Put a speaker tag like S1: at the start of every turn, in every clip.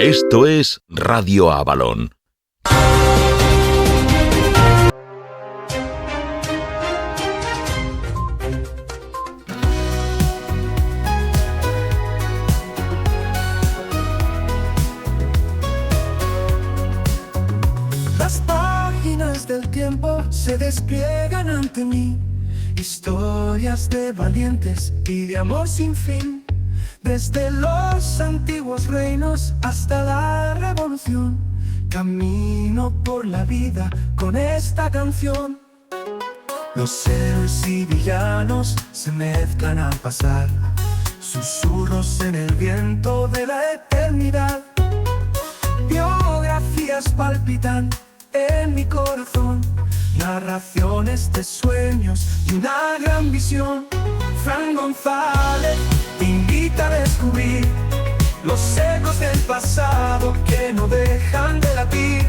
S1: Esto es Radio Avalon.
S2: Las páginas del tiempo se despliegan ante mí, historias de valientes y de amor sin fin. Desde los antiguos reinos hasta la revolución, camino por la vida con esta canción. Los héroes y villanos se mezclan al pasar, susurros en el viento de la eternidad. Biografías palpitan en mi corazón, narraciones de sueños y una gran visión. Fran González te invita a descubrir los ecos del pasado que no dejan de latir.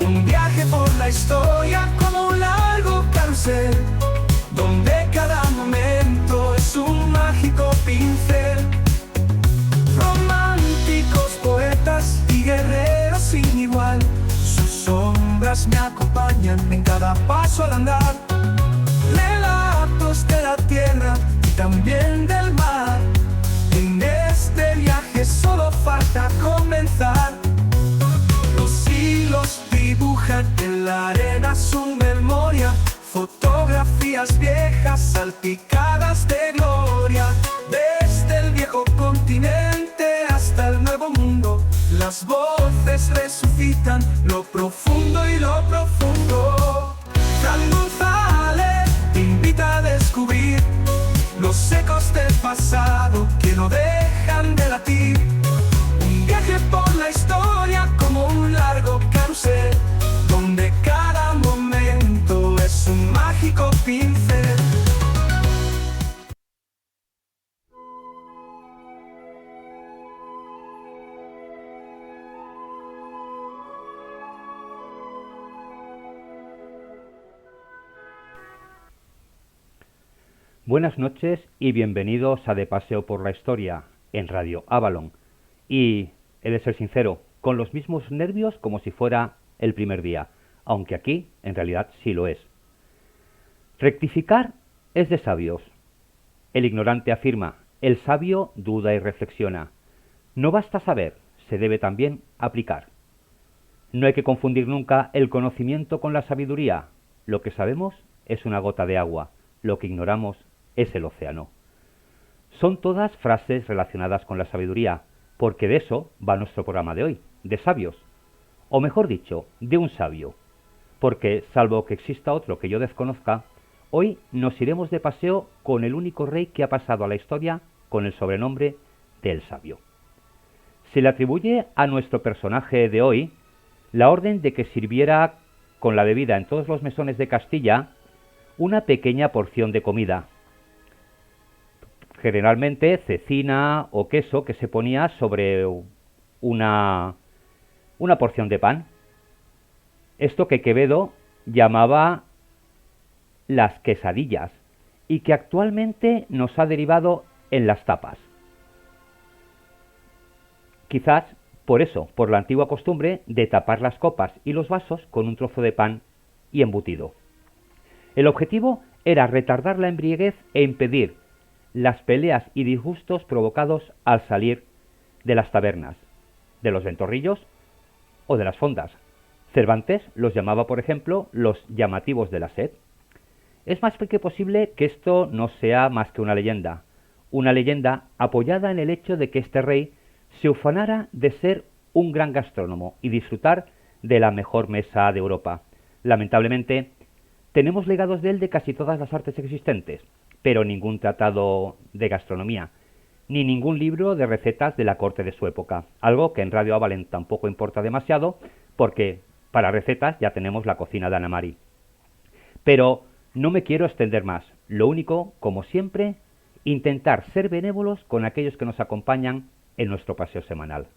S2: Un viaje por la historia como un largo carrusel, donde cada momento es un mágico pincel. Románticos, poetas y guerreros sin igual, sus sombras me acompañan en cada paso al andar. Relatos de la tierra y también del mar, en este viaje solo falta comenzar. Los hilos dibujan en la arena su memoria, fotografías viejas salpicadas de gloria. Desde el viejo continente hasta el nuevo mundo, las voces resucitan lo profundo y lo profundo. Fran González te invita a descubrir los ecos del pasado que no dejan de latir. Un viaje por la historia como un largo carrusel, donde cada momento es un mágico pincel.
S3: Buenas noches y bienvenidos a De Paseo por la Historia en Radio Avalon. Y he de ser sincero, con los mismos nervios como si fuera el primer día, aunque aquí en realidad sí lo es. Rectificar es de sabios. El ignorante afirma, el sabio duda y reflexiona. No basta saber, se debe también aplicar. No hay que confundir nunca el conocimiento con la sabiduría. Lo que sabemos es una gota de agua, lo que ignoramos es el océano. Son todas frases relacionadas con la sabiduría, porque de eso va nuestro programa de hoy, de sabios, o mejor dicho, de un sabio, porque salvo que exista otro que yo desconozca, hoy nos iremos de paseo con el único rey que ha pasado a la historia con el sobrenombre de El Sabio. Se le atribuye a nuestro personaje de hoy la orden de que sirviera con la bebida en todos los mesones de Castilla una pequeña porción de comida, generalmente cecina o queso que se ponía sobre una porción de pan. Esto que Quevedo llamaba las quesadillas y que actualmente nos ha derivado en las tapas. Quizás por eso, por la antigua costumbre de tapar las copas y los vasos con un trozo de pan y embutido. El objetivo era retardar la embriaguez e impedir las peleas y disgustos provocados al salir de las tabernas, de los ventorrillos o de las fondas. Cervantes los llamaba, por ejemplo, los llamativos de la sed. Es más que posible que esto no sea más que una leyenda apoyada en el hecho de que este rey se ufanara de ser un gran gastrónomo y disfrutar de la mejor mesa de Europa. Lamentablemente, tenemos legados de él de casi todas las artes existentes, pero ningún tratado de gastronomía, ni ningún libro de recetas de la corte de su época, algo que en Radio Avalon tampoco importa demasiado, porque para recetas ya tenemos la cocina de Ana Mari. Pero no me quiero extender más, lo único, como siempre, intentar ser benévolos con aquellos que nos acompañan en nuestro paseo semanal.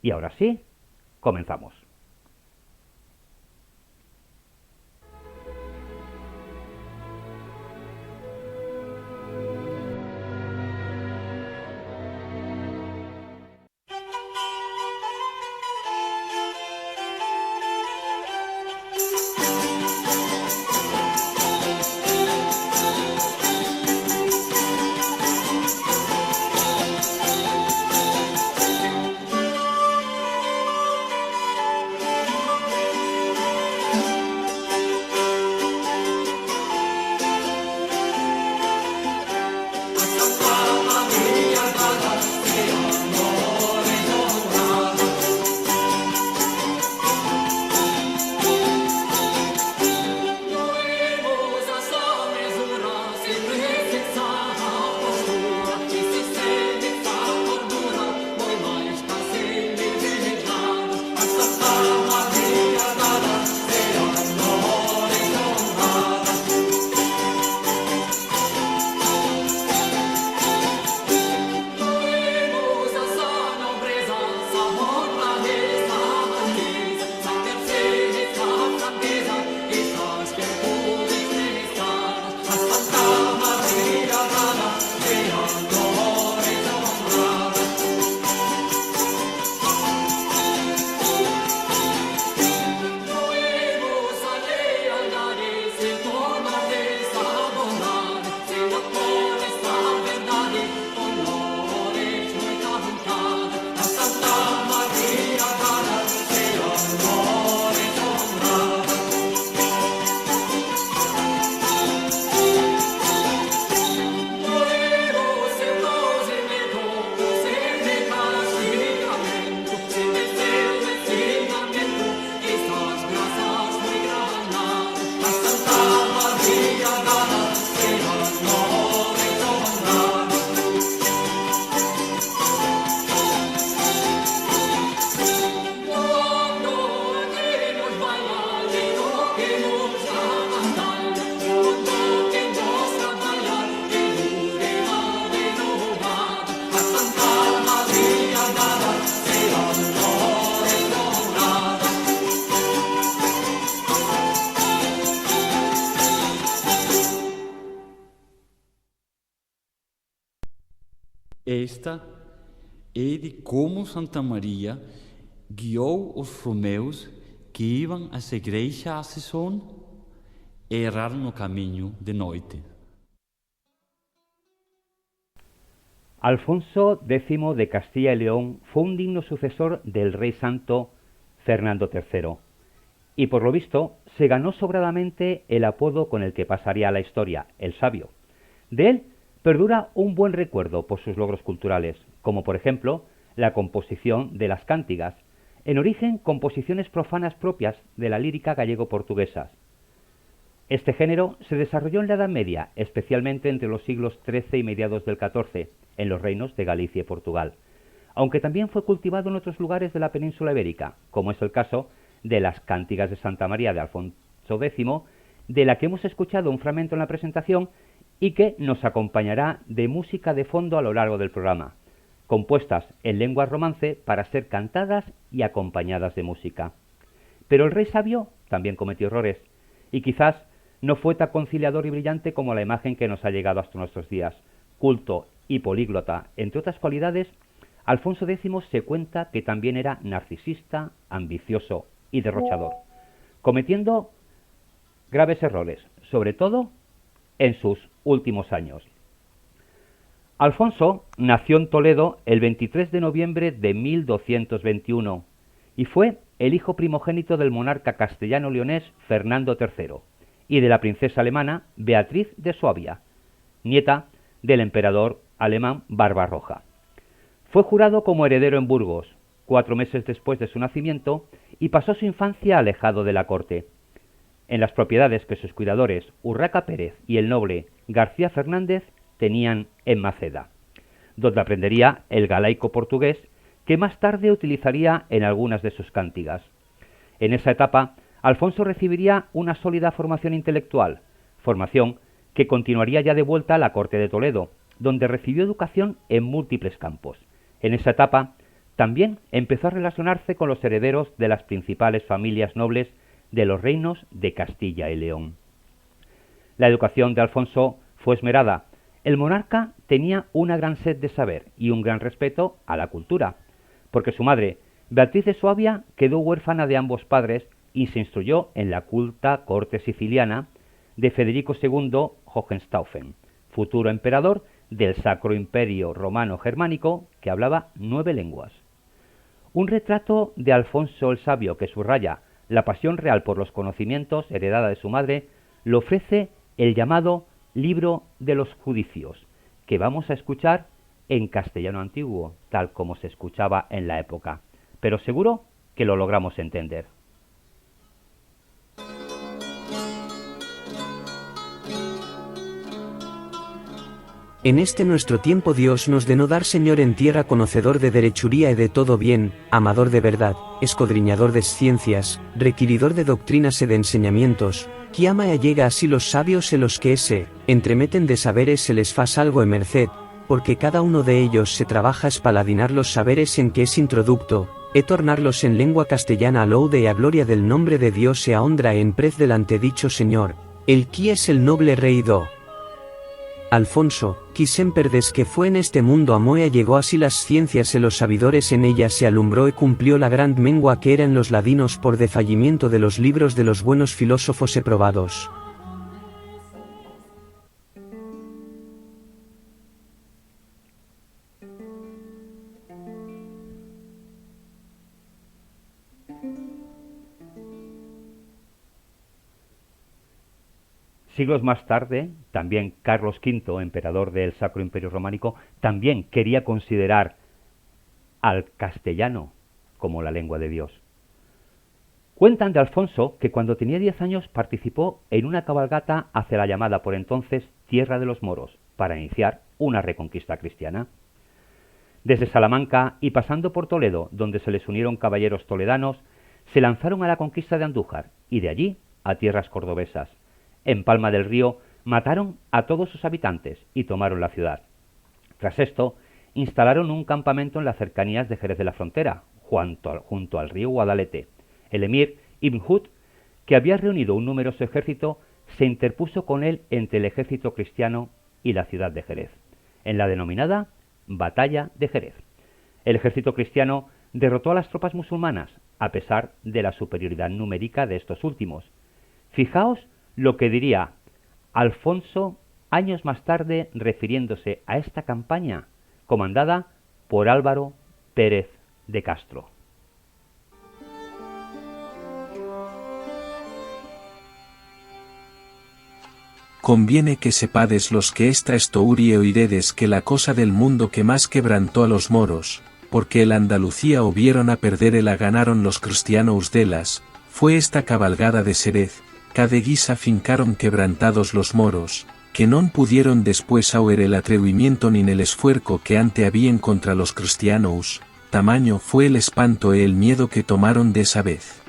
S3: Y ahora sí, comenzamos.
S4: Esta é de como Santa Maria guiou os romeus que iam às igrejas a Sison e errar no caminho de noite.
S3: Alfonso X de Castilla y León fue un digno sucesor del rey santo Fernando III, y por lo visto se ganó sobradamente el apodo con el que pasaría a la historia, el Sabio. De él perdura un buen recuerdo por sus logros culturales, como por ejemplo la composición de las cántigas, en origen composiciones profanas propias de la lírica gallego-portuguesa. Este género se desarrolló en la Edad Media, especialmente entre los siglos XIII y mediados del XIV, en los reinos de Galicia y Portugal, aunque también fue cultivado en otros lugares de la península ibérica, como es el caso de las Cántigas de Santa María de Alfonso X, de la que hemos escuchado un fragmento en la presentación y que nos acompañará de música de fondo a lo largo del programa, compuestas en lengua romance para ser cantadas y acompañadas de música. Pero el rey sabio también cometió errores, y quizás no fue tan conciliador y brillante como la imagen que nos ha llegado hasta nuestros días. Culto y políglota, entre otras cualidades, Alfonso X se cuenta que también era narcisista, ambicioso y derrochador, cometiendo graves errores, sobre todo en sus últimos años. Alfonso nació en Toledo el 23 de noviembre de 1221 y fue el hijo primogénito del monarca castellano-leonés Fernando III y de la princesa alemana Beatriz de Suabia, nieta del emperador alemán Barbarroja. Fue jurado como heredero en Burgos 4 meses después de su nacimiento y pasó su infancia alejado de la corte, en las propiedades que sus cuidadores Urraca Pérez y el noble García Fernández tenían en Maceda, donde aprendería el galaico portugués que más tarde utilizaría en algunas de sus cántigas. En esa etapa, Alfonso recibiría una sólida formación intelectual, formación que continuaría ya de vuelta a la corte de Toledo, donde recibió educación en múltiples campos. En esa etapa, también empezó a relacionarse con los herederos de las principales familias nobles de los reinos de Castilla y León. La educación de Alfonso fue esmerada. El monarca tenía una gran sed de saber y un gran respeto a la cultura, porque su madre, Beatriz de Suabia, quedó huérfana de ambos padres y se instruyó en la culta corte siciliana de Federico II Hohenstaufen, futuro emperador del Sacro Imperio Romano Germánico, que hablaba 9 lenguas. Un retrato de Alfonso el Sabio que subraya la pasión real por los conocimientos heredada de su madre lo ofrece el llamado Libro de los Judicios, que vamos a escuchar en castellano antiguo, tal como se escuchaba en la época, pero seguro que lo logramos entender.
S5: En este nuestro tiempo Dios nos de no dar Señor en tierra conocedor de derechuría y de todo bien, amador de verdad, escudriñador de ciencias, requiridor de doctrinas y de enseñamientos, que ama y allega así los sabios y los que ese, entremeten de saberes se les faz algo en merced, porque cada uno de ellos se trabaja espaladinar los saberes en que es introducto, e tornarlos en lengua castellana a loude y a gloria del nombre de Dios e a honra en prez delante dicho Señor, el qui es el noble rey do. Alfonso, qui semper des que fue en este mundo amó y allegó así las ciencias y los sabidores en ellas se alumbró y cumplió la gran mengua que era en los ladinos por defallimiento de los libros de los buenos filósofos e probados.
S3: Siglos más tarde, también Carlos V, emperador del Sacro Imperio Románico, también quería considerar al castellano como la lengua de Dios. Cuentan de Alfonso que cuando tenía 10 años participó en una cabalgata hacia la llamada por entonces Tierra de los Moros, para iniciar una reconquista cristiana. Desde Salamanca y pasando por Toledo, donde se les unieron caballeros toledanos, se lanzaron a la conquista de Andújar y de allí a tierras cordobesas. En Palma del Río mataron a todos sus habitantes y tomaron la ciudad. Tras esto, instalaron un campamento en las cercanías de Jerez de la Frontera, junto al río Guadalete. El emir Ibn Hud, que había reunido un numeroso ejército, se interpuso con él entre el ejército cristiano y la ciudad de Jerez, en la denominada Batalla de Jerez. El ejército cristiano derrotó a las tropas musulmanas, a pesar de la superioridad numérica de estos últimos. Fijaos lo que diría Alfonso años más tarde refiriéndose a esta campaña comandada por Álvaro Pérez de Castro.
S6: Conviene que sepades los que esta estourie oiredes que la cosa del mundo que más quebrantó a los moros, porque el Andalucía hubieron a perder y la ganaron los cristianos delas, fue esta cabalgada de Xerez, ca de guisa fincaron quebrantados los moros, que non pudieron después oer el atrevimiento ni el esfuerzo que ante habían contra los cristianos, tamaño fue el espanto e el miedo que tomaron de esa vez.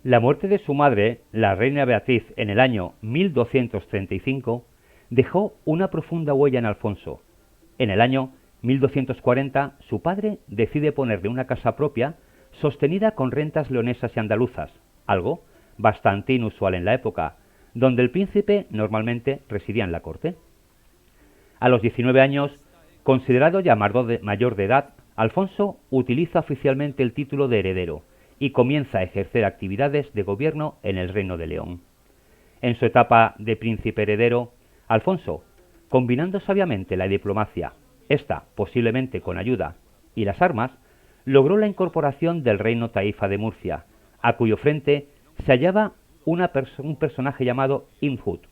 S3: La muerte de su madre, la reina Beatriz, en el año 1235, dejó una profunda huella en Alfonso. En el año 1240, su padre decide ponerle una casa propia, sostenida con rentas leonesas y andaluzas, algo bastante inusual en la época, donde el príncipe normalmente residía en la corte. A los 19 años, considerado ya mayor de edad, Alfonso utiliza oficialmente el título de heredero, y comienza a ejercer actividades de gobierno en el Reino de León. En su etapa de príncipe heredero, Alfonso, combinando sabiamente la diplomacia, esta posiblemente con ayuda, y las armas, logró la incorporación del reino taifa de Murcia, a cuyo frente se hallaba un personaje llamado Imhotep,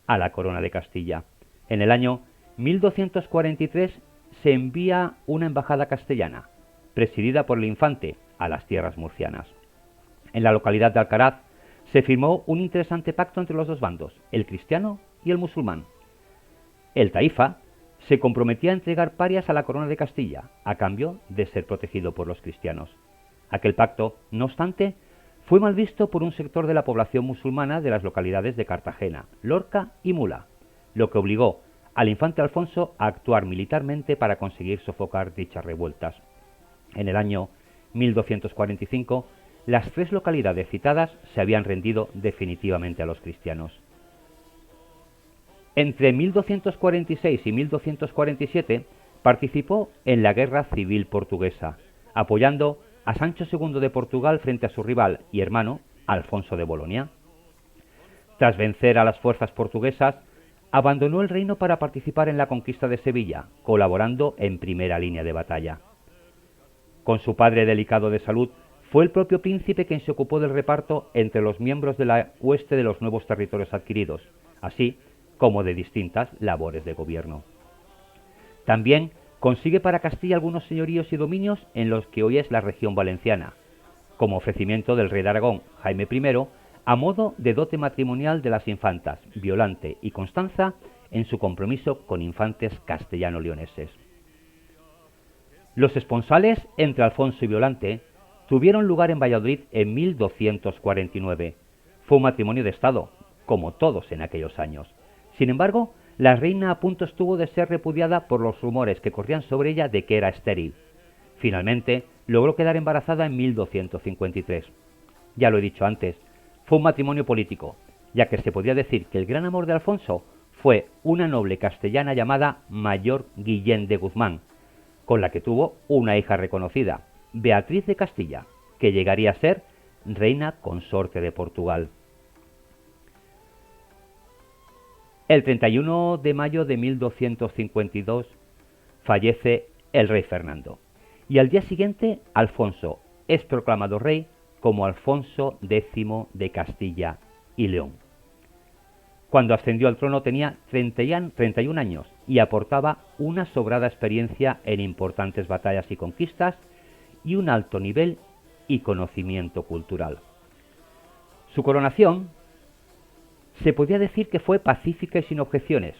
S3: a la corona de Castilla. En el año 1243 se envía una embajada castellana, presidida por el infante, a las tierras murcianas. En la localidad de Alcaraz se firmó un interesante pacto entre los dos bandos, el cristiano y el musulmán. El taifa se comprometía a entregar parias a la corona de Castilla, a cambio de ser protegido por los cristianos. Aquel pacto, no obstante, fue mal visto por un sector de la población musulmana de las localidades de Cartagena, Lorca y Mula, lo que obligó al infante Alfonso a actuar militarmente para conseguir sofocar dichas revueltas. En el año 1245, las tres localidades citadas se habían rendido definitivamente a los cristianos. Entre 1246 y 1247 participó en la Guerra Civil Portuguesa, apoyando a Sancho II de Portugal frente a su rival y hermano, Alfonso de Bolonia. Tras vencer a las fuerzas portuguesas, abandonó el reino para participar en la conquista de Sevilla, colaborando en primera línea de batalla. Con su padre delicado de salud, fue el propio príncipe quien se ocupó del reparto entre los miembros de la hueste de los nuevos territorios adquiridos, así como de distintas labores de gobierno. También consigue para Castilla algunos señoríos y dominios en los que hoy es la región valenciana, como ofrecimiento del rey de Aragón, Jaime I, a modo de dote matrimonial de las infantas Violante y Constanza en su compromiso con infantes castellano-leoneses. Los esponsales entre Alfonso y Violante tuvieron lugar en Valladolid en 1249. Fue un matrimonio de Estado, como todos en aquellos años. Sin embargo, la reina a punto estuvo de ser repudiada por los rumores que corrían sobre ella de que era estéril. Finalmente, logró quedar embarazada en 1253. Ya lo he dicho antes, fue un matrimonio político, ya que se podía decir que el gran amor de Alfonso fue una noble castellana llamada Mayor Guillén de Guzmán, con la que tuvo una hija reconocida, Beatriz de Castilla, que llegaría a ser reina consorte de Portugal. El 31 de mayo de 1252 fallece el rey Fernando, y al día siguiente Alfonso es proclamado rey como Alfonso X de Castilla y León. Cuando ascendió al trono tenía 31 años y aportaba una sobrada experiencia en importantes batallas y conquistas y un alto nivel y conocimiento cultural. Su coronación se podía decir que fue pacífica y sin objeciones,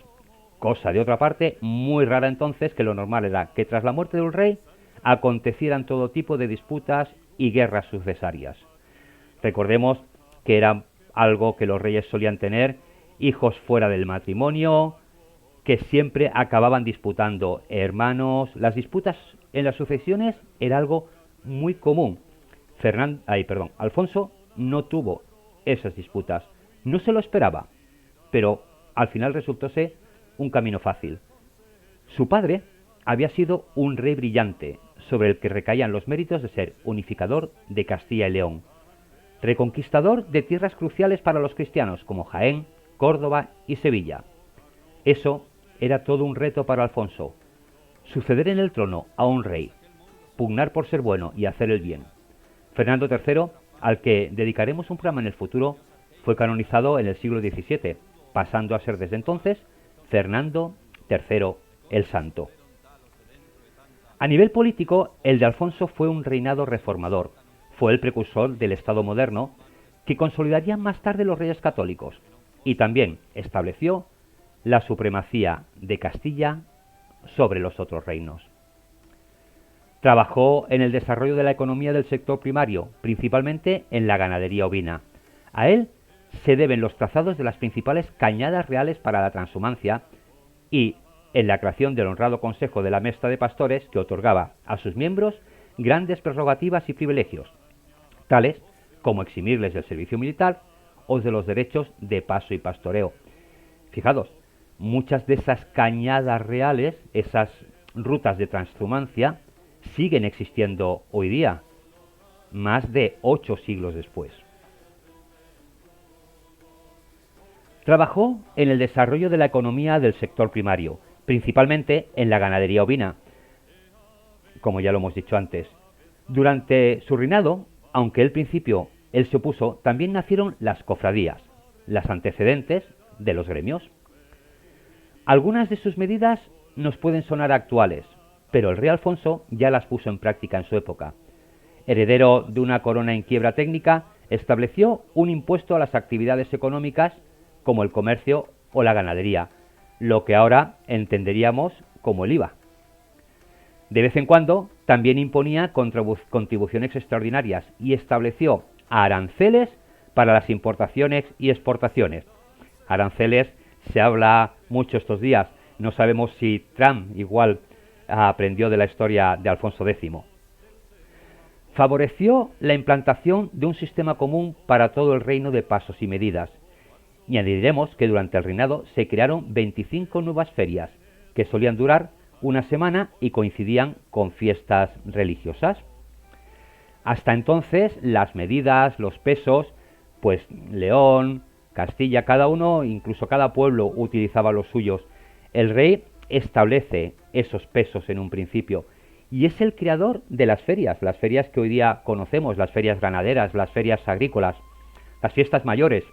S3: cosa de otra parte muy rara entonces, que lo normal era que tras la muerte del rey acontecieran todo tipo de disputas y guerras sucesorias. Recordemos que era algo que los reyes solían tener, hijos fuera del matrimonio, que siempre acababan disputando hermanos. Las disputas en las sucesiones era algo muy común. Alfonso no tuvo esas disputas, no se lo esperaba, pero al final resultó ser un camino fácil. Su padre había sido un rey brillante, sobre el que recaían los méritos de ser unificador de Castilla y León, reconquistador de tierras cruciales para los cristianos como Jaén, Córdoba y Sevilla. Eso era todo un reto para Alfonso: suceder en el trono a un rey, pugnar por ser bueno y hacer el bien. Fernando III, al que dedicaremos un programa en el futuro, fue canonizado en el siglo XVII, pasando a ser desde entonces Fernando III el Santo. A nivel político, el de Alfonso fue un reinado reformador. Fue el precursor del Estado moderno, que consolidaría más tarde los reyes católicos, y también estableció la supremacía de Castilla sobre los otros reinos. Trabajó en el desarrollo de la economía del sector primario, principalmente en la ganadería ovina. A él se deben los trazados de las principales cañadas reales para la transhumancia y en la creación del honrado Consejo de la Mesta de Pastores, que otorgaba a sus miembros grandes prerrogativas y privilegios, tales como eximirles del servicio militar o de los derechos de paso y pastoreo. Fijaos, muchas de esas cañadas reales, esas rutas de transhumancia, siguen existiendo hoy día, más de 8 siglos después. Trabajó en el desarrollo de la economía del sector primario, principalmente en la ganadería ovina, como ya lo hemos dicho antes. Durante su reinado, aunque al principio él se opuso, también nacieron las cofradías, las antecedentes de los gremios. Algunas de sus medidas nos pueden sonar actuales, pero el rey Alfonso ya las puso en práctica en su época. Heredero de una corona en quiebra técnica, estableció un impuesto a las actividades económicas como el comercio o la ganadería, lo que ahora entenderíamos como el IVA. De vez en cuando también imponía contribuciones extraordinarias y estableció aranceles para las importaciones y exportaciones. Aranceles se habla mucho estos días, no sabemos si Trump igual aprendió de la historia de Alfonso X. Favoreció la implantación de un sistema común para todo el reino de pasos y medidas. Y añadiremos que durante el reinado se crearon 25 nuevas ferias, que solían durar una semana y coincidían con fiestas religiosas. Hasta entonces, las medidas, los pesos, pues León, Castilla, cada uno, incluso cada pueblo utilizaba los suyos. El rey establece esos pesos en un principio y es el creador de las ferias que hoy día conocemos, las ferias ganaderas, las ferias agrícolas, las fiestas mayores.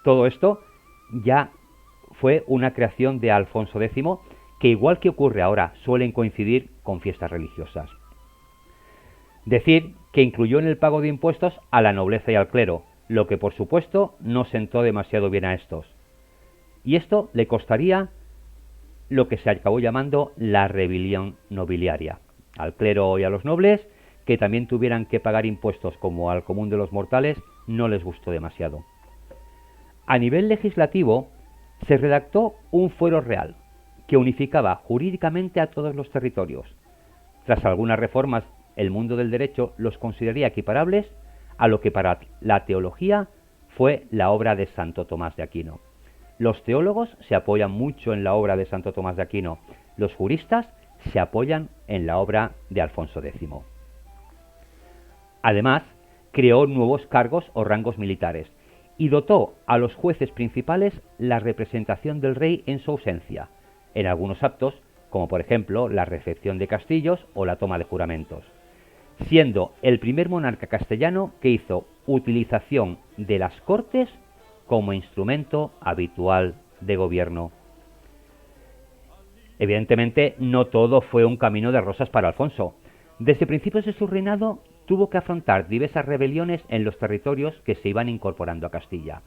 S3: Todo esto ya fue una creación de Alfonso X, que igual que ocurre ahora, suelen coincidir con fiestas religiosas. Decir que incluyó en el pago de impuestos a la nobleza y al clero, lo que por supuesto no sentó demasiado bien a estos. Y esto le costaría lo que se acabó llamando la rebelión nobiliaria. Al clero y a los nobles, que también tuvieran que pagar impuestos como al común de los mortales, no les gustó demasiado. A nivel legislativo, se redactó un fuero real, que unificaba jurídicamente a todos los territorios. Tras algunas reformas, el mundo del derecho los consideraría equiparables a lo que para la teología fue la obra de Santo Tomás de Aquino. Los teólogos se apoyan mucho en la obra de Santo Tomás de Aquino, los juristas se apoyan en la obra de Alfonso X. Además, creó nuevos cargos o rangos militares y dotó a los jueces principales la representación del rey en su ausencia, en algunos actos, como por ejemplo la recepción de castillos o la toma de juramentos, siendo el primer monarca castellano que hizo utilización de las cortes como instrumento habitual de gobierno. Evidentemente, no todo fue un camino de rosas para Alfonso. Desde principios de su reinado tuvo que afrontar diversas rebeliones en los territorios que se iban incorporando a Castilla.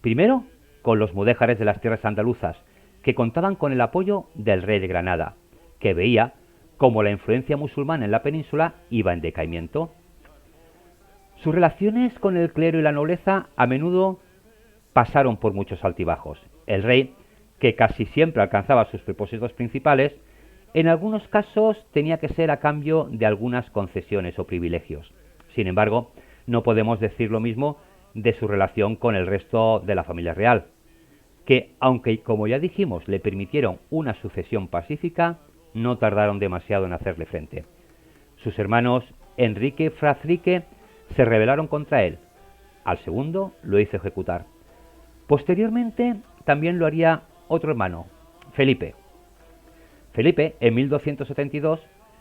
S3: Primero, con los mudéjares de las tierras andaluzas, que contaban con el apoyo del rey de Granada, que veía como la influencia musulmana en la península iba en decaimiento. Sus relaciones con el clero y la nobleza a menudo pasaron por muchos altibajos. El rey que casi siempre alcanzaba sus propósitos principales, en algunos casos tenía que ser a cambio de algunas concesiones o privilegios. Sin embargo, no podemos decir lo mismo de su relación con el resto de la familia real, que, aunque como ya dijimos le permitieron una sucesión pacífica, no tardaron demasiado en hacerle frente. Sus hermanos Enrique y Frasrique se rebelaron contra él. Al segundo lo hizo ejecutar. Posteriormente también lo haría otro hermano, Felipe. Felipe, en 1272,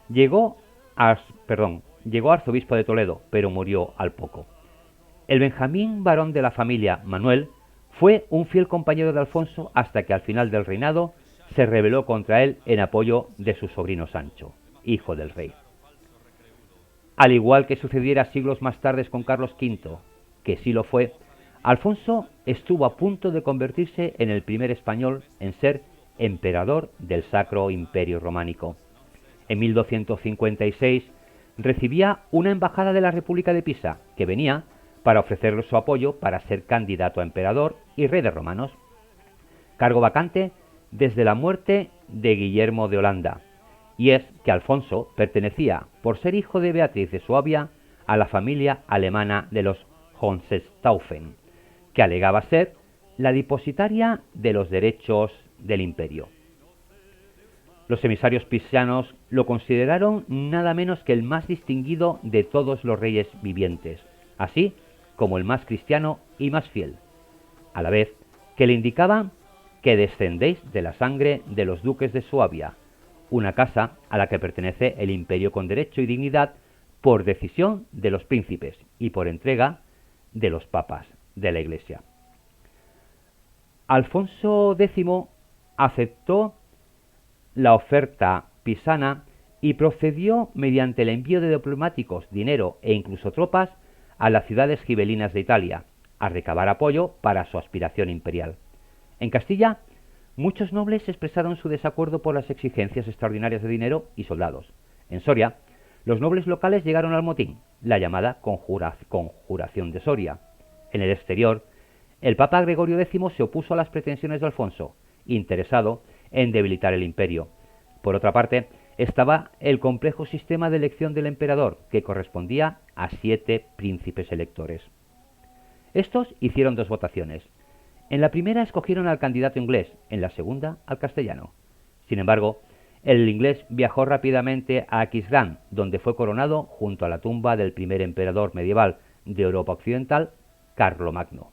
S3: llegó arzobispo de Toledo, pero murió al poco. El Benjamín varón de la familia, Manuel, fue un fiel compañero de Alfonso hasta que al final del reinado se rebeló contra él en apoyo de su sobrino Sancho, hijo del rey. Al igual que sucediera siglos más tarde con Carlos V, que sí lo fue, Alfonso estuvo a punto de convertirse en el primer español en ser emperador del Sacro Imperio Románico. En 1256 recibía una embajada de la República de Pisa, que venía para ofrecerle su apoyo para ser candidato a emperador y rey de romanos, cargo vacante desde la muerte de Guillermo de Holanda, y es que Alfonso pertenecía, por ser hijo de Beatriz de Suabia, a la familia alemana de los Hohenstaufen, que alegaba ser la depositaria de los derechos del imperio. Los emisarios pisanos lo consideraron nada menos que el más distinguido de todos los reyes vivientes, así como el más cristiano y más fiel, a la vez que le indicaban que descendéis de la sangre de los duques de Suabia, una casa a la que pertenece el imperio con derecho y dignidad por decisión de los príncipes y por entrega de los papas de la Iglesia. Alfonso X aceptó la oferta pisana y procedió mediante el envío de diplomáticos, dinero e incluso tropas a las ciudades gibelinas de Italia, a recabar apoyo para su aspiración imperial. En Castilla, muchos nobles expresaron su desacuerdo por las exigencias extraordinarias de dinero y soldados. En Soria, los nobles locales llegaron al motín, la llamada Conjuración de Soria. En el exterior, el Papa Gregorio X se opuso a las pretensiones de Alfonso, interesado en debilitar el imperio. Por otra parte, estaba el complejo sistema de elección del emperador, que correspondía a 7 príncipes electores. Estos hicieron 2 votaciones. En la primera escogieron al candidato inglés, en la segunda al castellano. Sin embargo, el inglés viajó rápidamente a Aquisgrán, donde fue coronado junto a la tumba del primer emperador medieval de Europa Occidental, Carlomagno,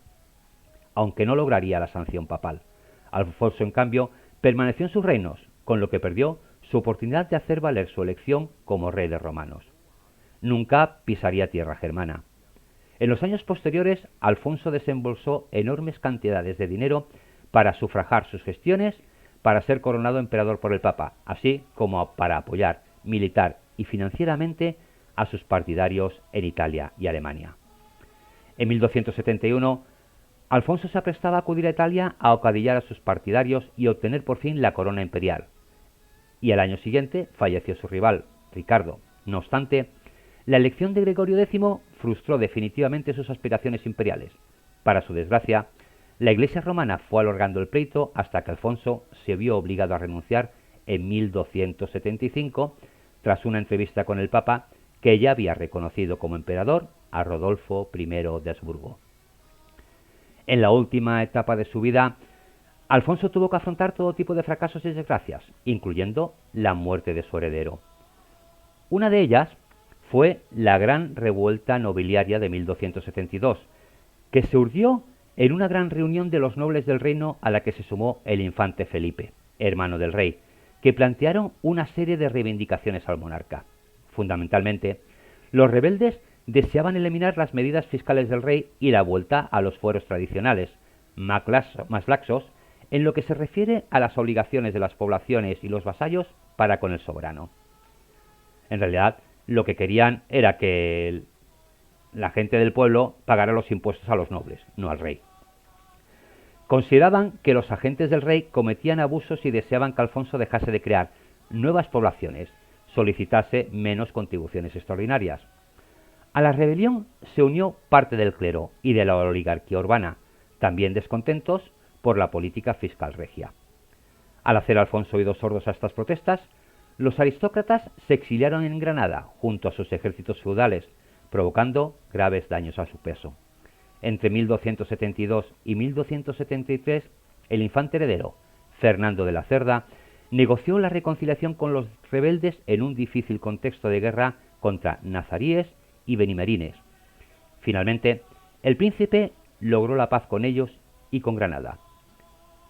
S3: aunque no lograría la sanción papal. Alfonso, en cambio, permaneció en sus reinos, con lo que perdió su oportunidad de hacer valer su elección como rey de romanos. Nunca pisaría tierra germana. En los años posteriores, Alfonso desembolsó enormes cantidades de dinero para sufragar sus gestiones, para ser coronado emperador por el Papa, así como para apoyar militar y financieramente a sus partidarios en Italia y Alemania. En 1271, Alfonso se aprestaba a acudir a Italia a acadillar a sus partidarios y obtener por fin la corona imperial. Y al año siguiente falleció su rival, Ricardo. No obstante, la elección de Gregorio X frustró definitivamente sus aspiraciones imperiales. Para su desgracia, la Iglesia romana fue alargando el pleito hasta que Alfonso se vio obligado a renunciar en 1275, tras una entrevista con el Papa que ya había reconocido como emperador a Rodolfo I de Habsburgo. En la última etapa de su vida, Alfonso tuvo que afrontar todo tipo de fracasos y desgracias, incluyendo la muerte de su heredero. Una de ellas fue la gran revuelta nobiliaria de 1272, que se urdió en una gran reunión de los nobles del reino a la que se sumó el infante Felipe, hermano del rey, que plantearon una serie de reivindicaciones al monarca. Fundamentalmente, los rebeldes deseaban eliminar las medidas fiscales del rey y la vuelta a los fueros tradicionales, más laxos, en lo que se refiere a las obligaciones de las poblaciones y los vasallos para con el soberano. En realidad, lo que querían era que la gente del pueblo pagara los impuestos a los nobles, no al rey. Consideraban que los agentes del rey cometían abusos y deseaban que Alfonso dejase de crear nuevas poblaciones, solicitase menos contribuciones extraordinarias. A la rebelión se unió parte del clero y de la oligarquía urbana, también descontentos por la política fiscal regia. Al hacer Alfonso oídos sordos a estas protestas, los aristócratas se exiliaron en Granada junto a sus ejércitos feudales, provocando graves daños a su peso. Entre 1272 y 1273, el infante heredero, Fernando de la Cerda, negoció la reconciliación con los rebeldes en un difícil contexto de guerra contra nazaríes y benimerines. Finalmente, el príncipe logró la paz con ellos y con Granada.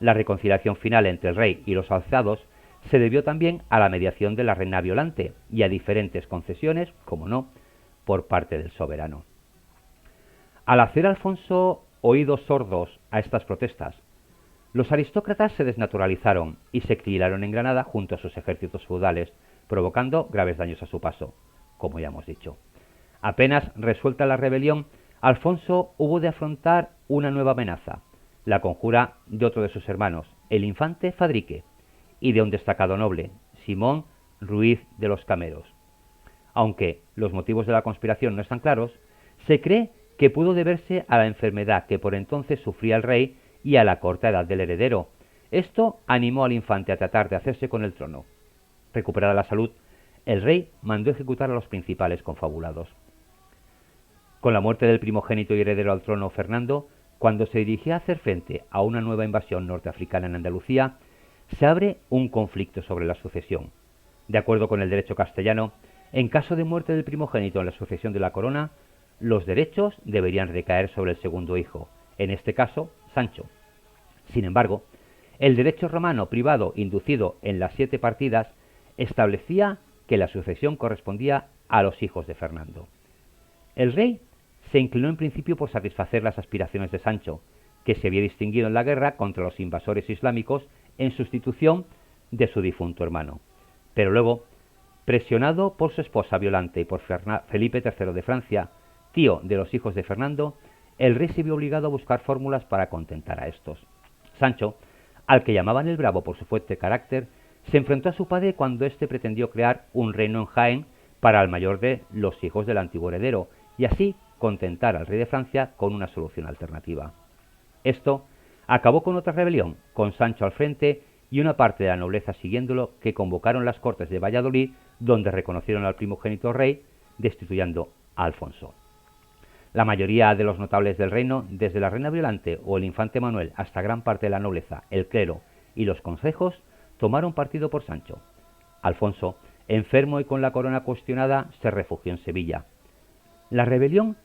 S3: La reconciliación final entre el rey y los alzados se debió también a la mediación de la reina Violante y a diferentes concesiones, como no, por parte del soberano. Al hacer Alfonso oídos sordos a estas protestas, los aristócratas se desnaturalizaron y se exiliaron en Granada junto a sus ejércitos feudales, provocando graves daños a su paso, como ya hemos dicho. Apenas resuelta la rebelión, Alfonso hubo de afrontar una nueva amenaza, la conjura de otro de sus hermanos, el infante Fadrique, y de un destacado noble, Simón Ruiz de los Cameros. Aunque los motivos de la conspiración no están claros, se cree que pudo deberse a la enfermedad que por entonces sufría el rey y a la corta edad del heredero. Esto animó al infante a tratar de hacerse con el trono. Recuperada la salud, el rey mandó ejecutar a los principales confabulados. Con la muerte del primogénito y heredero al trono Fernando, cuando se dirigía a hacer frente a una nueva invasión norteafricana en Andalucía, se abre un conflicto sobre la sucesión. De acuerdo con el derecho castellano, en caso de muerte del primogénito en la sucesión de la corona, los derechos deberían recaer sobre el segundo hijo, en este caso, Sancho. Sin embargo, el derecho romano privado inducido en las 7 partidas establecía que la sucesión correspondía a los hijos de Fernando. El rey se inclinó en principio por satisfacer las aspiraciones de Sancho, que se había distinguido en la guerra contra los invasores islámicos en sustitución de su difunto hermano. Pero luego, presionado por su esposa Violante y por Felipe III de Francia, tío de los hijos de Fernando, el rey se vio obligado a buscar fórmulas para contentar a estos. Sancho, al que llamaban el Bravo por su fuerte carácter, se enfrentó a su padre cuando éste pretendió crear un reino en Jaén para el mayor de los hijos del antiguo heredero, y así contentar al rey de Francia con una solución alternativa. Esto acabó con otra rebelión, con Sancho al frente y una parte de la nobleza siguiéndolo, que convocaron las Cortes de Valladolid, donde reconocieron al primogénito rey, destituyendo a Alfonso. La mayoría de los notables del reino, desde la reina Violante o el infante Manuel hasta gran parte de la nobleza, el clero y los consejos, tomaron partido por Sancho. Alfonso, enfermo y con la corona cuestionada, se refugió en Sevilla. La rebelión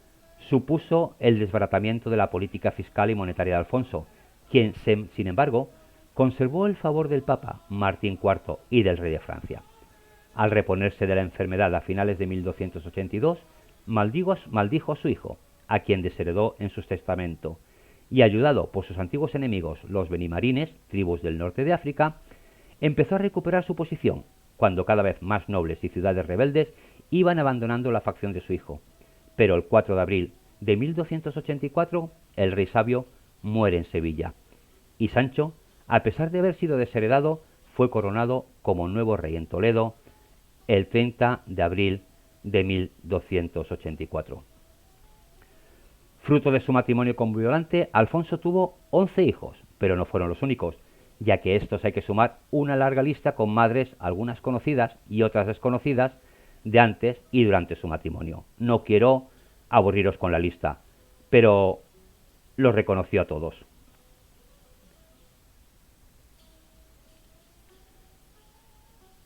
S3: supuso el desbaratamiento de la política fiscal y monetaria de Alfonso, quien, sin embargo, conservó el favor del Papa Martín IV y del rey de Francia. Al reponerse de la enfermedad a finales de 1282, maldijo a su hijo, a quien desheredó en su testamento, y ayudado por sus antiguos enemigos, los benimarines, tribus del norte de África, empezó a recuperar su posición, cuando cada vez más nobles y ciudades rebeldes iban abandonando la facción de su hijo. Pero el 4 de abril de 1284, el rey sabio muere en Sevilla, y Sancho, a pesar de haber sido desheredado, fue coronado como nuevo rey en Toledo el 30 de abril de 1284. Fruto de su matrimonio con Violante, Alfonso tuvo 11 hijos, pero no fueron los únicos, ya que estos hay que sumar una larga lista con madres, algunas conocidas y otras desconocidas, de antes y durante su matrimonio. No quiero aburriros con la lista, pero los reconoció a todos.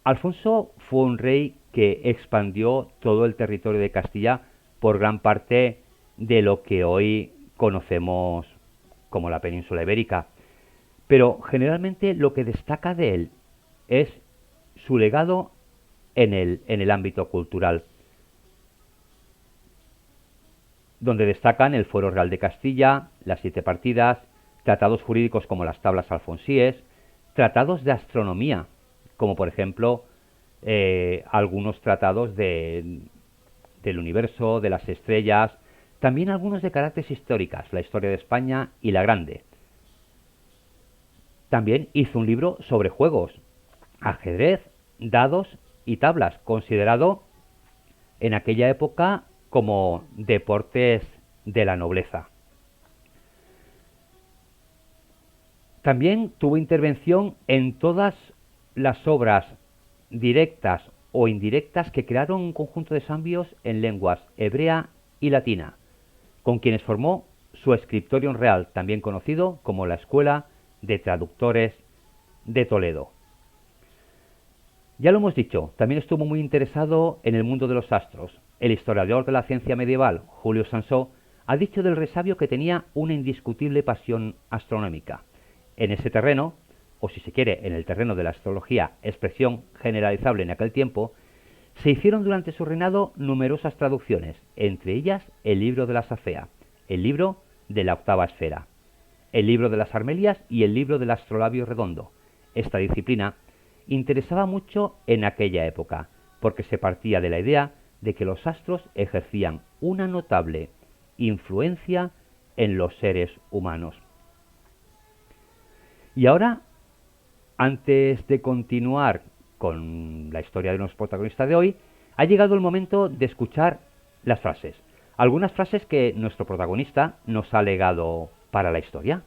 S3: Alfonso fue un rey que expandió todo el territorio de Castilla por gran parte de lo que hoy conocemos como la península ibérica, pero generalmente lo que destaca de él es su legado en el ámbito cultural, donde destacan el Fuero Real de Castilla, las 7 partidas, tratados jurídicos como las tablas alfonsíes, tratados de astronomía, como por ejemplo algunos tratados del universo, de las estrellas, también algunos de carácter históricas, la historia de España y la Grande. También hizo un libro sobre juegos, ajedrez, dados y tablas, considerado en aquella época como deportes de la nobleza. También tuvo intervención en todas las obras directas o indirectas que crearon un conjunto de sabios en lenguas hebrea y latina, con quienes formó su Scriptorium Real, también conocido como la Escuela de Traductores de Toledo. Ya lo hemos dicho, también estuvo muy interesado en el mundo de los astros. El historiador de la ciencia medieval, Julio Sansó, ha dicho del rey sabio que tenía una indiscutible pasión astronómica. En ese terreno, o si se quiere, en el terreno de la astrología, expresión generalizable en aquel tiempo, se hicieron durante su reinado numerosas traducciones, entre ellas el libro de la Safea, el libro de la octava esfera, el libro de las Armelias y el libro del astrolabio redondo. Esta disciplina interesaba mucho en aquella época, porque se partía de la idea de que los astros ejercían una notable influencia en los seres humanos. Y ahora, antes de continuar con la historia de nuestro protagonista de hoy, ha llegado el momento de escuchar las frases. Algunas frases que nuestro protagonista nos ha legado para la historia.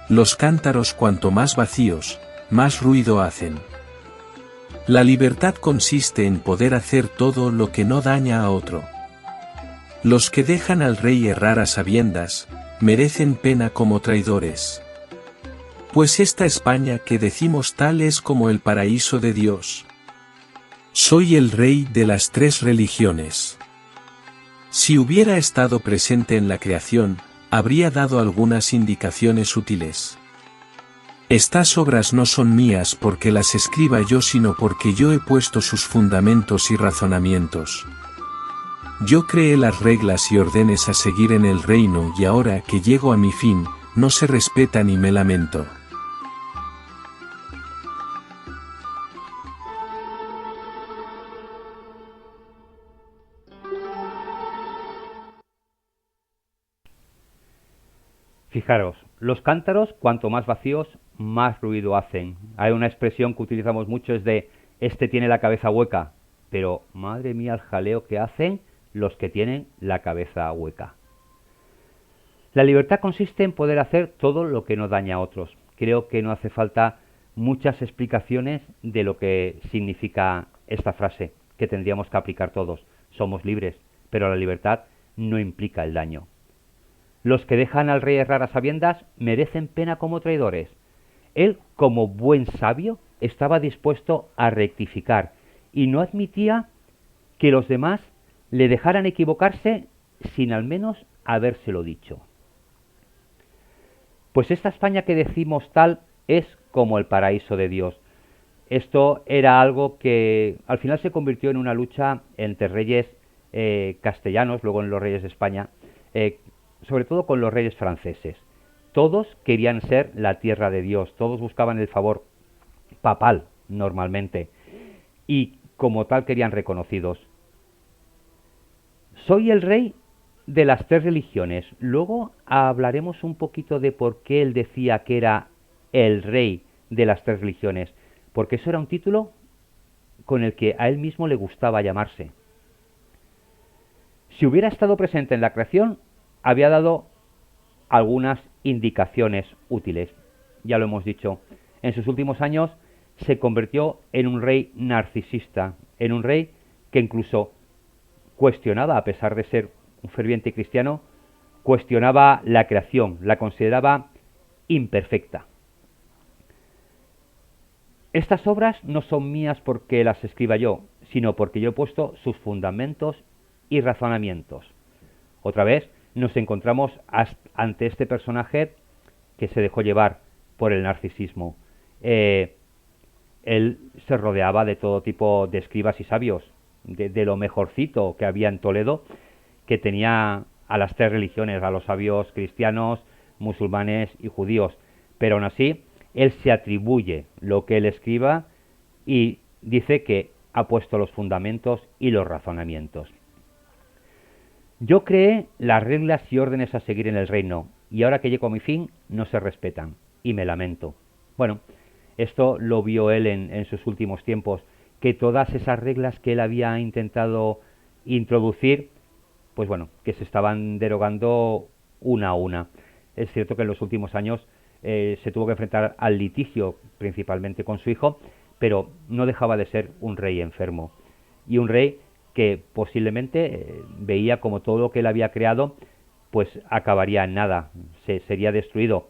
S6: Los cántaros cuanto más vacíos, más ruido hacen. La libertad consiste en poder hacer todo lo que no daña a otro. Los que dejan al rey errar a sabiendas, merecen pena como traidores. Pues esta España que decimos tal es como el paraíso de Dios. Soy el rey de las tres religiones. Si hubiera estado presente en la creación, habría dado algunas indicaciones útiles. Estas obras no son mías porque las escriba yo, sino porque yo he puesto sus fundamentos y razonamientos. Yo creé las reglas y órdenes a seguir en el reino, y ahora que llego a mi fin, no se respetan y me lamento.
S3: Fijaros, los cántaros, cuanto más vacíos, más ruido hacen. Hay una expresión que utilizamos mucho, es de, este tiene la cabeza hueca, pero madre mía el jaleo que hacen los que tienen la cabeza hueca. La libertad consiste en poder hacer todo lo que no daña a otros. Creo que no hace falta muchas explicaciones de lo que significa esta frase, que tendríamos que aplicar todos. Somos libres, pero la libertad no implica el daño. Los que dejan al rey errar a sabiendas merecen pena como traidores. Él, como buen sabio, estaba dispuesto a rectificar y no admitía que los demás le dejaran equivocarse sin al menos habérselo dicho. Pues esta España que decimos tal es como el paraíso de Dios. Esto era algo que al final se convirtió en una lucha entre reyes castellanos, luego en los reyes de España, sobre todo con los reyes franceses. Todos querían ser la tierra de Dios, todos buscaban el favor papal normalmente, y como tal querían reconocidos. Soy el rey de las tres religiones. Luego hablaremos un poquito de por qué él decía que era el rey de las tres religiones, porque eso era un título con el que a él mismo le gustaba llamarse. Si hubiera estado presente en la creación, había dado algunas indicaciones útiles. Ya lo hemos dicho, en sus últimos años se convirtió en un rey narcisista, en un rey que incluso cuestionaba, a pesar de ser un ferviente cristiano, cuestionaba la creación, la consideraba imperfecta. Estas obras no son mías porque las escriba yo, sino porque yo he puesto sus fundamentos y razonamientos. Otra vez nos encontramos ante este personaje que se dejó llevar por el narcisismo. Él se rodeaba de todo tipo de escribas y sabios, de lo mejorcito que había en Toledo, que tenía a las tres religiones, a los sabios cristianos, musulmanes y judíos, pero aún así él se atribuye lo que él escriba y dice que ha puesto los fundamentos y los razonamientos. Yo creé las reglas y órdenes a seguir en el reino, y ahora que llego a mi fin no se respetan, y me lamento. Bueno, esto lo vio él en sus últimos tiempos, que todas esas reglas que él había intentado introducir, pues bueno, que se estaban derogando una a una. Es cierto que en los últimos años se tuvo que enfrentar al litigio, principalmente con su hijo, pero no dejaba de ser un rey enfermo. Y un rey que posiblemente veía como todo lo que él había creado, pues acabaría en nada, sería destruido.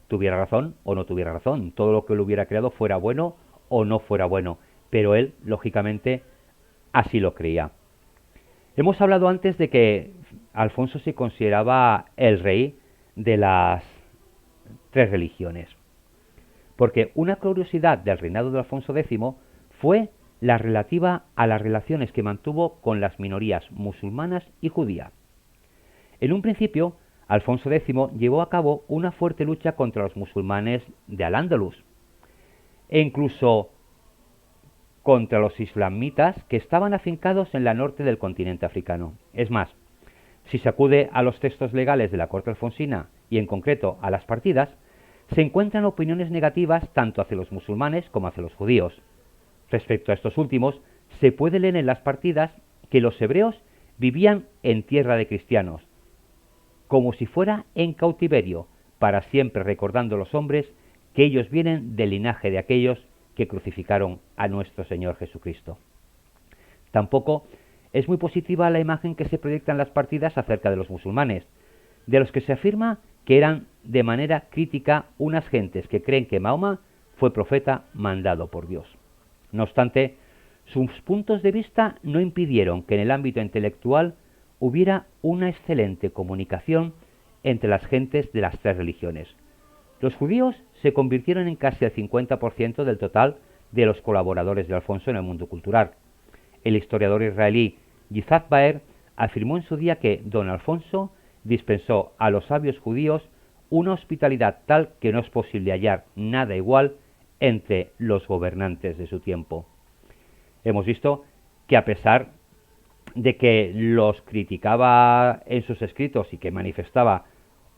S3: Tuviera razón o no tuviera razón, todo lo que él hubiera creado fuera bueno o no fuera bueno, pero él, lógicamente, así lo creía. Hemos hablado antes de que Alfonso se consideraba el rey de las tres religiones, porque una curiosidad del reinado de Alfonso X fue la relativa a las relaciones que mantuvo con las minorías musulmanas y judías. En un principio, Alfonso X llevó a cabo una fuerte lucha contra los musulmanes de Al-Ándalus, e incluso contra los islamitas que estaban afincados en la norte del continente africano. Es más, si se acude a los textos legales de la corte alfonsina y en concreto a las partidas, se encuentran opiniones negativas tanto hacia los musulmanes como hacia los judíos. Respecto a estos últimos, se puede leer en las partidas que los hebreos vivían en tierra de cristianos, como si fuera en cautiverio, para siempre recordando a los hombres que ellos vienen del linaje de aquellos que crucificaron a nuestro Señor Jesucristo. Tampoco es muy positiva la imagen que se proyecta en las partidas acerca de los musulmanes, de los que se afirma que eran de manera crítica unas gentes que creen que Mahoma fue profeta mandado por Dios. No obstante, sus puntos de vista no impidieron que en el ámbito intelectual hubiera una excelente comunicación entre las gentes de las tres religiones. Los judíos se convirtieron en casi el 50% del total de los colaboradores de Alfonso en el mundo cultural. El historiador israelí Yitzhak Baer afirmó en su día que don Alfonso dispensó a los sabios judíos una hospitalidad tal que no es posible hallar nada igual entre los gobernantes de su tiempo. Hemos visto que a pesar de que los criticaba en sus escritos y que manifestaba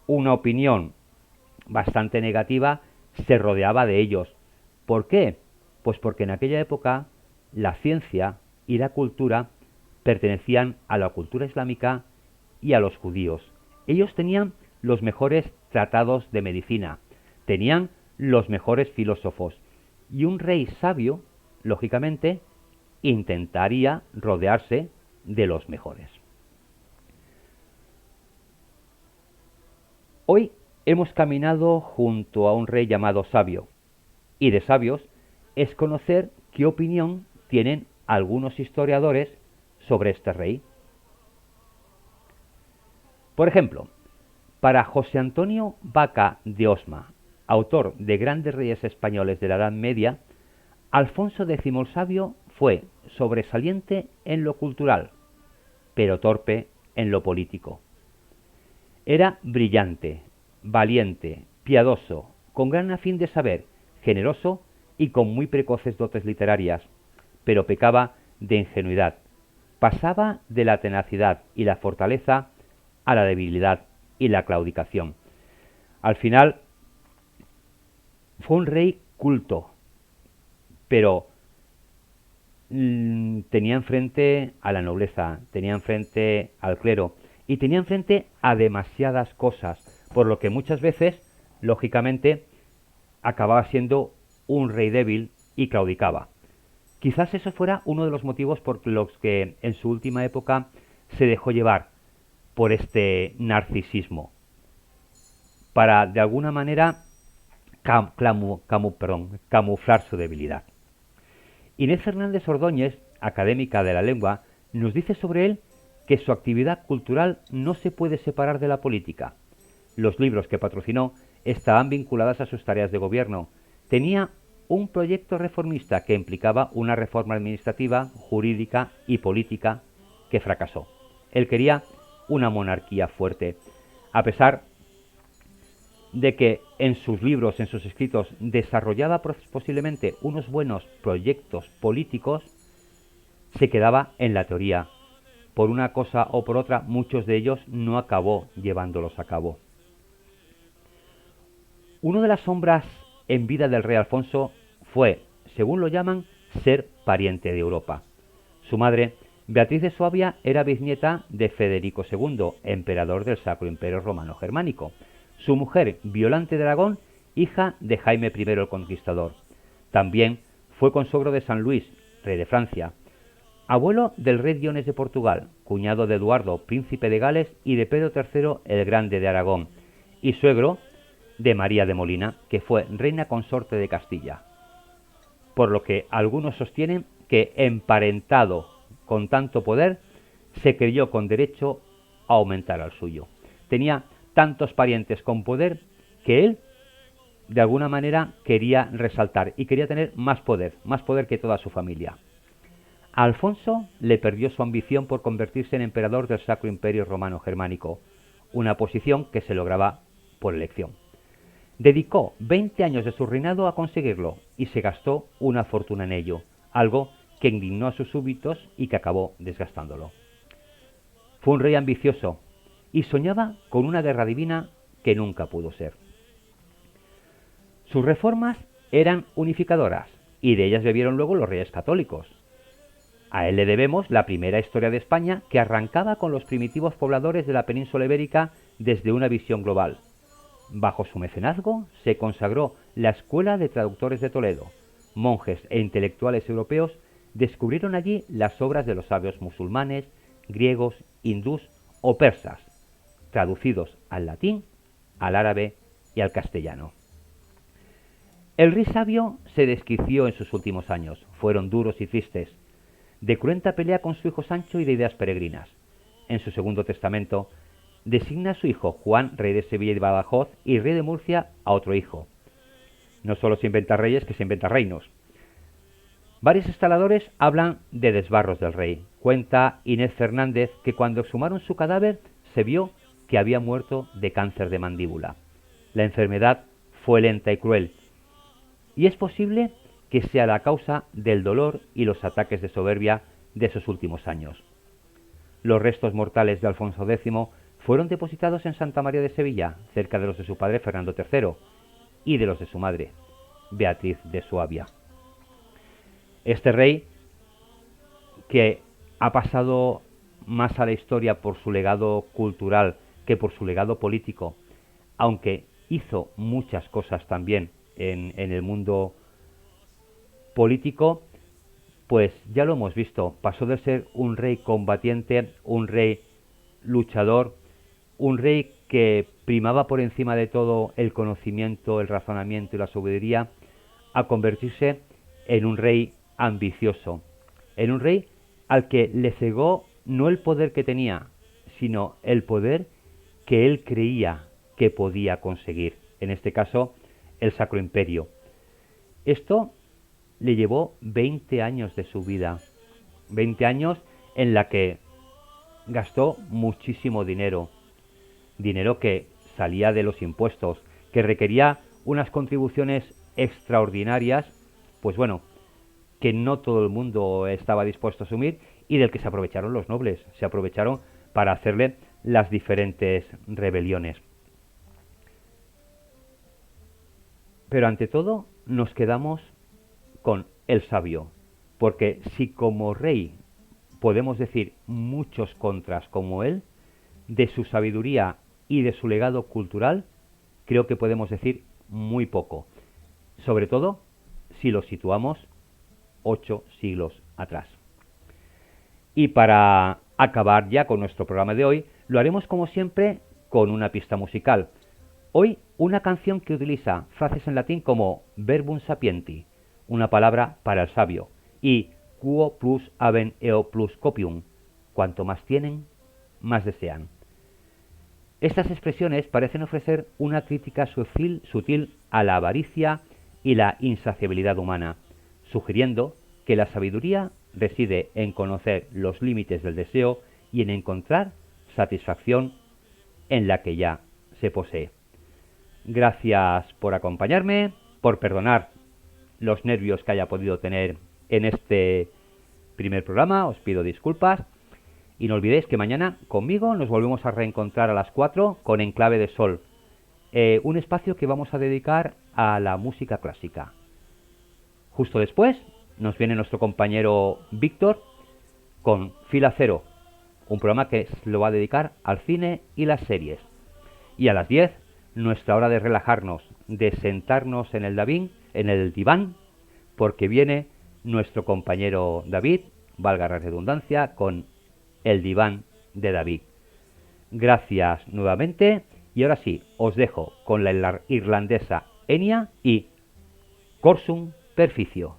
S3: una opinión bastante negativa, se rodeaba de ellos. ¿Por qué? Pues porque en aquella época la ciencia y la cultura pertenecían a la cultura islámica y a los judíos. Ellos tenían los mejores tratados de medicina, tenían los mejores filósofos, y un rey sabio, lógicamente, intentaría rodearse de los mejores. Hoy hemos caminado junto a un rey llamado Sabio, y de sabios es conocer qué opinión tienen algunos historiadores sobre este rey. Por ejemplo, para José Antonio Vaca de Osma, autor de grandes reyes españoles de la Edad Media, Alfonso X el Sabio fue sobresaliente en lo cultural, pero torpe en lo político. Era brillante, valiente, piadoso, con gran afín de saber, generoso y con muy precoces dotes literarias, pero pecaba de ingenuidad. Pasaba de la tenacidad y la fortaleza a la debilidad y la claudicación. Al final fue un rey culto, pero tenía enfrente a la nobleza, tenía enfrente al clero y tenía enfrente a demasiadas cosas, por lo que muchas veces, lógicamente, acababa siendo un rey débil y claudicaba. Quizás eso fuera uno de los motivos por los que en su última época se dejó llevar por este narcisismo, para de alguna manera camuflar su debilidad. Inés Fernández Ordóñez, académica de la lengua, nos dice sobre él que su actividad cultural no se puede separar de la política. Los libros que patrocinó estaban vinculados a sus tareas de gobierno. Tenía un proyecto reformista que implicaba una reforma administrativa, jurídica y política que fracasó. Él quería una monarquía fuerte. A pesar de que en sus libros, en sus escritos, desarrollaba posiblemente unos buenos proyectos políticos, se quedaba en la teoría. Por una cosa o por otra, muchos de ellos no acabó llevándolos a cabo. Una de las sombras en vida del rey Alfonso fue, según lo llaman, ser pariente de Europa. Su madre, Beatriz de Suabia, era bisnieta de Federico II, emperador del Sacro Imperio Romano Germánico. Su mujer, Violante de Aragón, hija de Jaime I el Conquistador. También fue consogro de San Luis, rey de Francia, abuelo del rey Diones de Portugal, cuñado de Eduardo, príncipe de Gales, y de Pedro III el Grande de Aragón, y suegro de María de Molina, que fue reina consorte de Castilla. Por lo que algunos sostienen que, emparentado con tanto poder, se creyó con derecho a aumentar al suyo. Tenía tantos parientes con poder que él, de alguna manera, quería resaltar y quería tener más poder que toda su familia. A Alfonso le perdió su ambición por convertirse en emperador del Sacro Imperio Romano Germánico, una posición que se lograba por elección. Dedicó 20 años de su reinado a conseguirlo y se gastó una fortuna en ello, algo que indignó a sus súbditos y que acabó desgastándolo. Fue un rey ambicioso y soñaba con una guerra divina que nunca pudo ser. Sus reformas eran unificadoras y de ellas bebieron luego los reyes católicos. A él le debemos la primera historia de España, que arrancaba con los primitivos pobladores de la península ibérica desde una visión global. Bajo su mecenazgo se consagró la Escuela de Traductores de Toledo. Monjes e intelectuales europeos descubrieron allí las obras de los sabios musulmanes, griegos, hindús o persas, traducidos al latín, al árabe y al castellano. El rey sabio se desquició en sus últimos años. Fueron duros y tristes, de cruenta pelea con su hijo Sancho y de ideas peregrinas. En su segundo testamento designa a su hijo Juan, rey de Sevilla y de Badajoz, y rey de Murcia, a otro hijo. No solo se inventa reyes, que se inventa reinos. Varios instaladores hablan de desbarros del rey. Cuenta Inés Fernández que cuando exhumaron su cadáver se vio que había muerto de cáncer de mandíbula. La enfermedad fue lenta y cruel, y es posible que sea la causa del dolor y los ataques de soberbia de sus últimos años. Los restos mortales de Alfonso X fueron depositados en Santa María de Sevilla, cerca de los de su padre Fernando III y de los de su madre, Beatriz de Suabia. Este rey, que ha pasado más a la historia por su legado cultural que por su legado político, aunque hizo muchas cosas también en el mundo político, pues ya lo hemos visto, pasó de ser un rey combatiente, un rey luchador, un rey que primaba por encima de todo el conocimiento, el razonamiento y la sabiduría, a convertirse en un rey ambicioso, en un rey al que le cegó no el poder que tenía, sino el poder que él creía que podía conseguir, en este caso el Sacro Imperio. Esto le llevó 20 años de su vida, 20 años en la que gastó muchísimo dinero, dinero que salía de los impuestos, que requería unas contribuciones extraordinarias, pues bueno, que no todo el mundo estaba dispuesto a asumir y del que se aprovecharon los nobles, se aprovecharon para hacerle las diferentes rebeliones. Pero ante todo nos quedamos con el sabio, porque si como rey podemos decir muchos contras como él, de su sabiduría y de su legado cultural, creo que podemos decir muy poco, sobre todo si lo situamos 8 siglos atrás. Y para acabar ya con nuestro programa de hoy, lo haremos como siempre con una pista musical. Hoy una canción que utiliza frases en latín como verbum sapienti, una palabra para el sabio, y quo plus habent eo plus copium, cuanto más tienen, más desean. Estas expresiones parecen ofrecer una crítica sutil a la avaricia y la insaciabilidad humana, sugiriendo que la sabiduría reside en conocer los límites del deseo y en encontrar satisfacción en la que ya se posee. Gracias por acompañarme, por perdonar los nervios que haya podido tener en este primer programa, os pido disculpas. Y no olvidéis que mañana conmigo nos volvemos a reencontrar a las 4 con Enclave de Sol, un espacio que vamos a dedicar a la música clásica. Justo después nos viene nuestro compañero Víctor con Fila Cero, un programa que lo va a dedicar al cine y las series. Y a las 10, nuestra hora de relajarnos, de sentarnos en el diván, porque viene nuestro compañero David, valga la redundancia, con el diván de David. Gracias nuevamente, y ahora sí, os dejo con la irlandesa Enya y Corsum Perficio.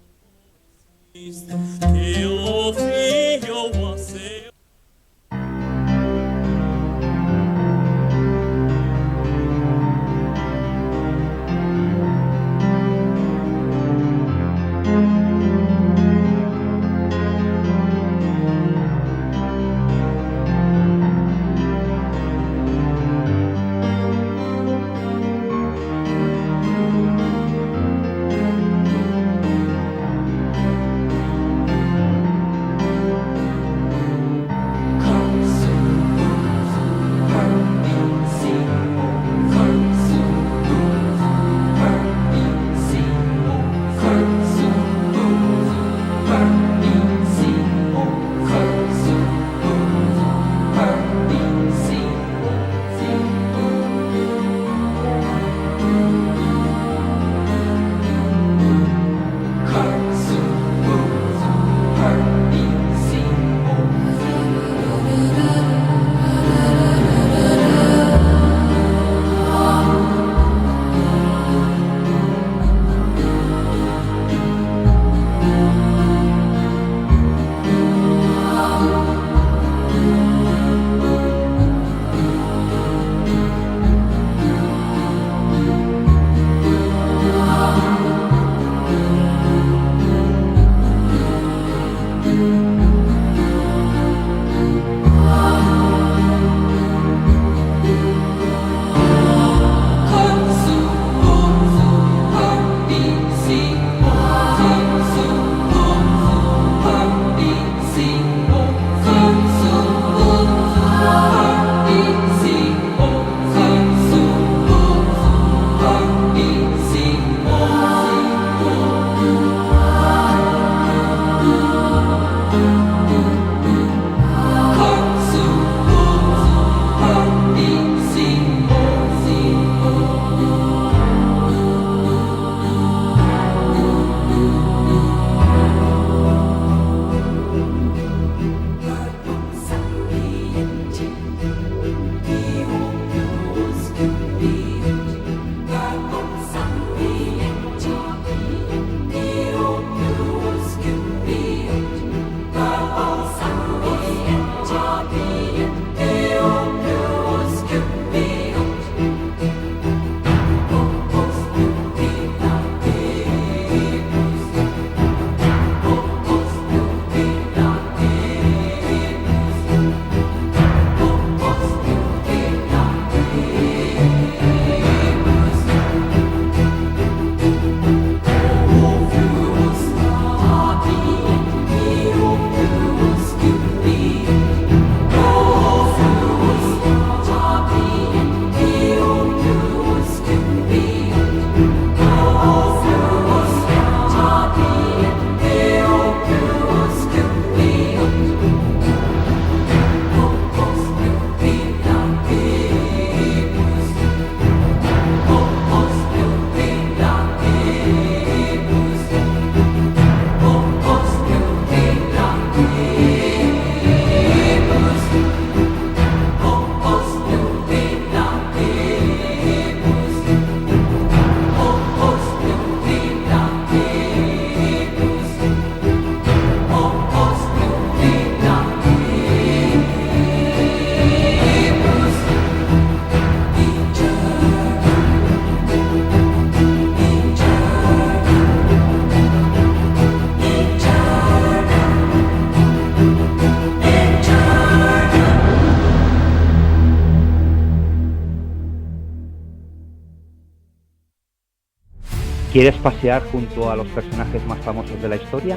S3: ¿Quieres pasear junto a los personajes más famosos de la historia?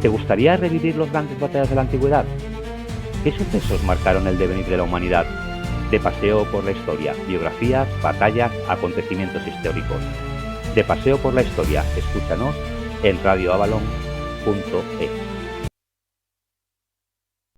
S3: ¿Te gustaría revivir los grandes batallas de la antigüedad? ¿Qué sucesos marcaron el devenir de la humanidad? De paseo por la historia, biografías, batallas, acontecimientos históricos. De paseo por la historia, escúchanos en Radio Avalon www.radioavalon.es.